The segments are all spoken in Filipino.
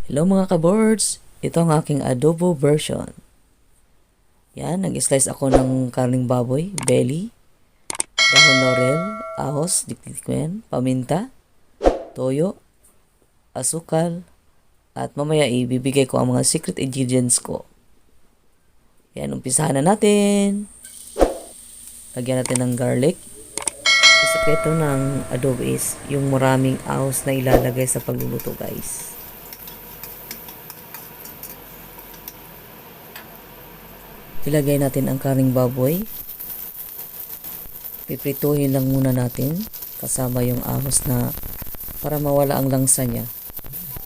Hello mga ka-boards! Ito ang aking adobo version. Yan, nag-slice ako ng karning baboy, belly, dahon laurel, ahos, dikdikmen, paminta, toyo, asukal, at mamaya ibibigay ko ang mga secret ingredients ko. Yan, umpisahan na natin. Lagyan natin ng garlic. Ang sekreto ng adobo is yung maraming ahos na ilalagay sa pagluluto, guys. Ilagay natin ang karing baboy. Piprituhin lang muna natin kasama yung ahos na para mawala ang langsa niya.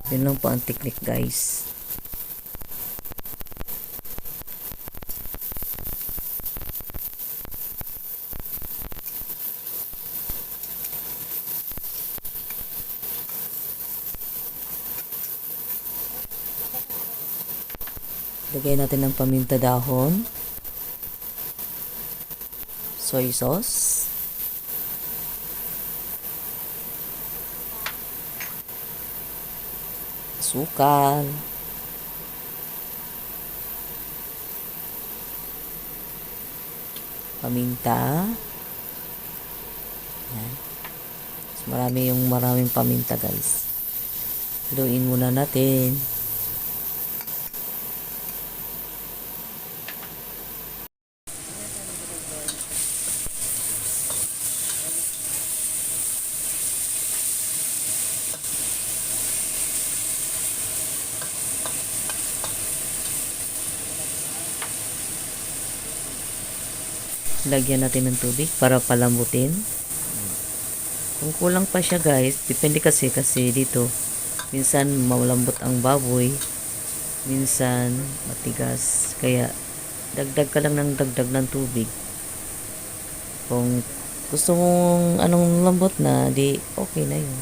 Yun lang po ang technique, guys. Lagay natin ng paminta dahon, soy sauce, asukal, paminta. Yan. Maraming paminta, guys. Haluin muna natin. Lagyan natin ng tubig para palambutin. Kung kulang pa siya, guys, depende kasi dito minsan malambot ang baboy, minsan matigas, kaya dagdag ka lang ng dagdag ng tubig. Kung gusto mong anong lambot na, di okay na yun.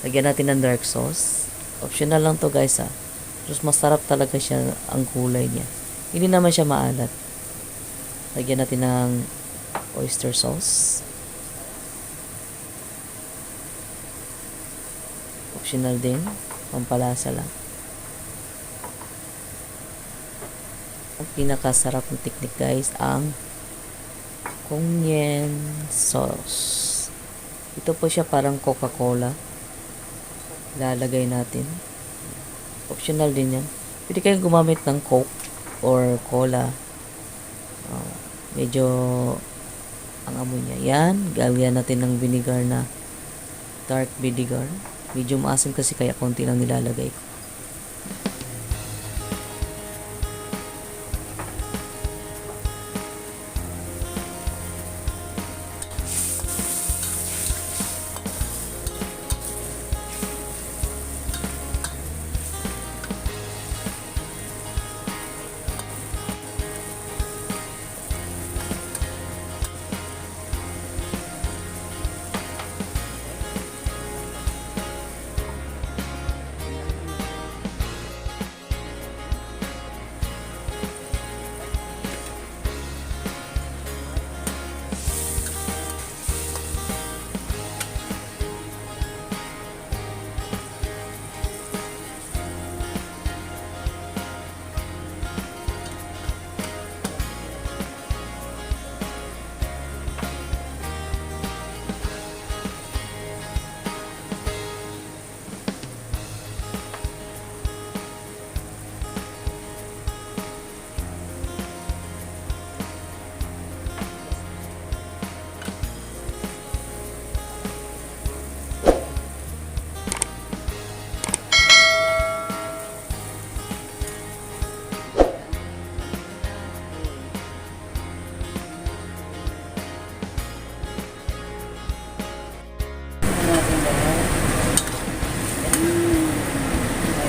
Lagyan natin ng dark sauce. Optional lang to, guys, ha. Mas masarap talaga siya ang kulay niya. Hindi naman siya maalat. Lagyan natin ng oyster sauce. Optional din, pampalasa lang. Ang pinakasarap ng technique, guys, ang Cognac sauce. Ito po siya parang Coca-Cola. Lalagay natin. Optional din yan. Pwede kayong gumamit ng Coke or Cola. Medyo ang amoy niya. Yan, gawin natin ng vinegar na dark vinegar. Medyo maasim kasi kaya konti lang nilalagay ko.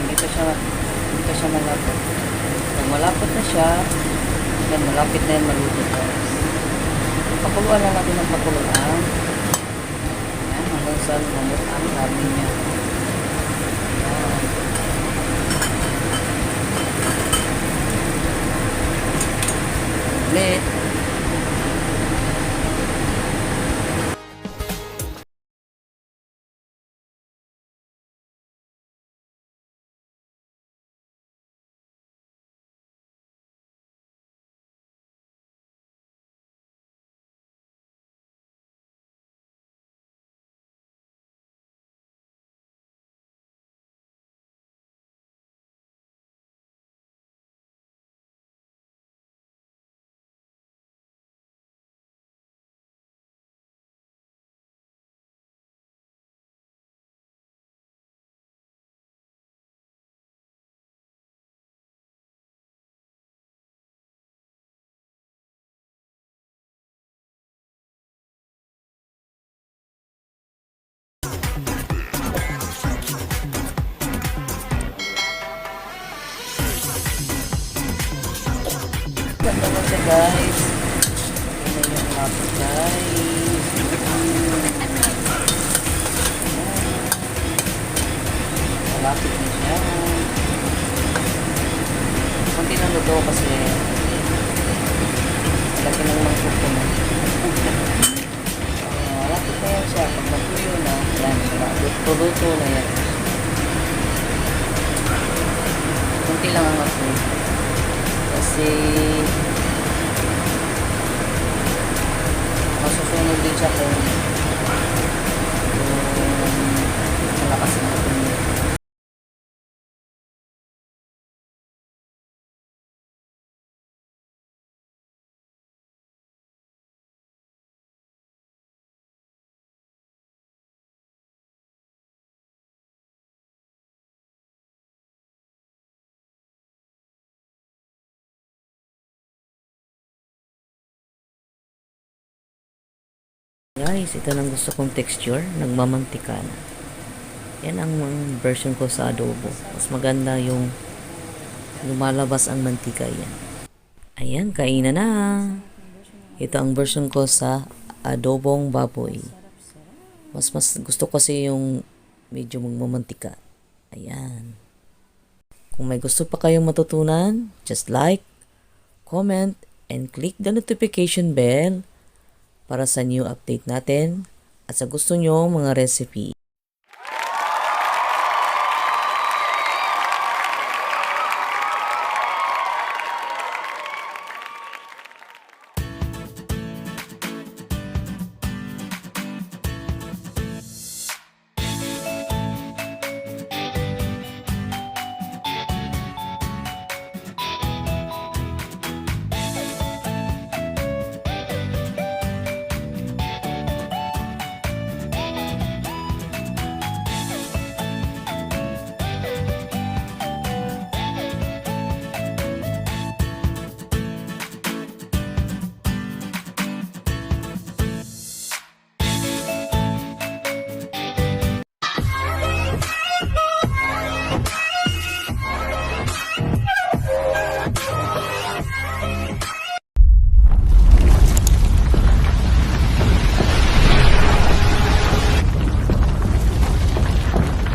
Hindi pa siya malapot. Pag malapot na siya, then malapit na yan maluto, guys. Pakuluan lang natin ng pakuluan. Ayan, hanggang sa lumamot ang karne niya. Ayan. Ulit. guys. Ito na yung lapot guys. Malapit na siya. Kunti lang luto kasi malaki lang ng kuko mo. Malapit na yan siya. Pag natuyo na, yan, luto na yan. Kunti lang ang apoy. Kasi masusunod din siya kung malakas ang apoy niya. Guys, ito nang gusto kong texture, nagmamantika na. Yan ang version ko sa adobo. Mas maganda yung lumalabas ang mantika yan. Ayan, kainan na. Ito ang version ko sa adobong baboy. Mas gusto ko kasi yung medyo magmamantika. Ayan. Kung may gusto pa kayong matutunan, just like, comment, and click the notification bell para sa new update natin at sa gusto nyo mga recipe.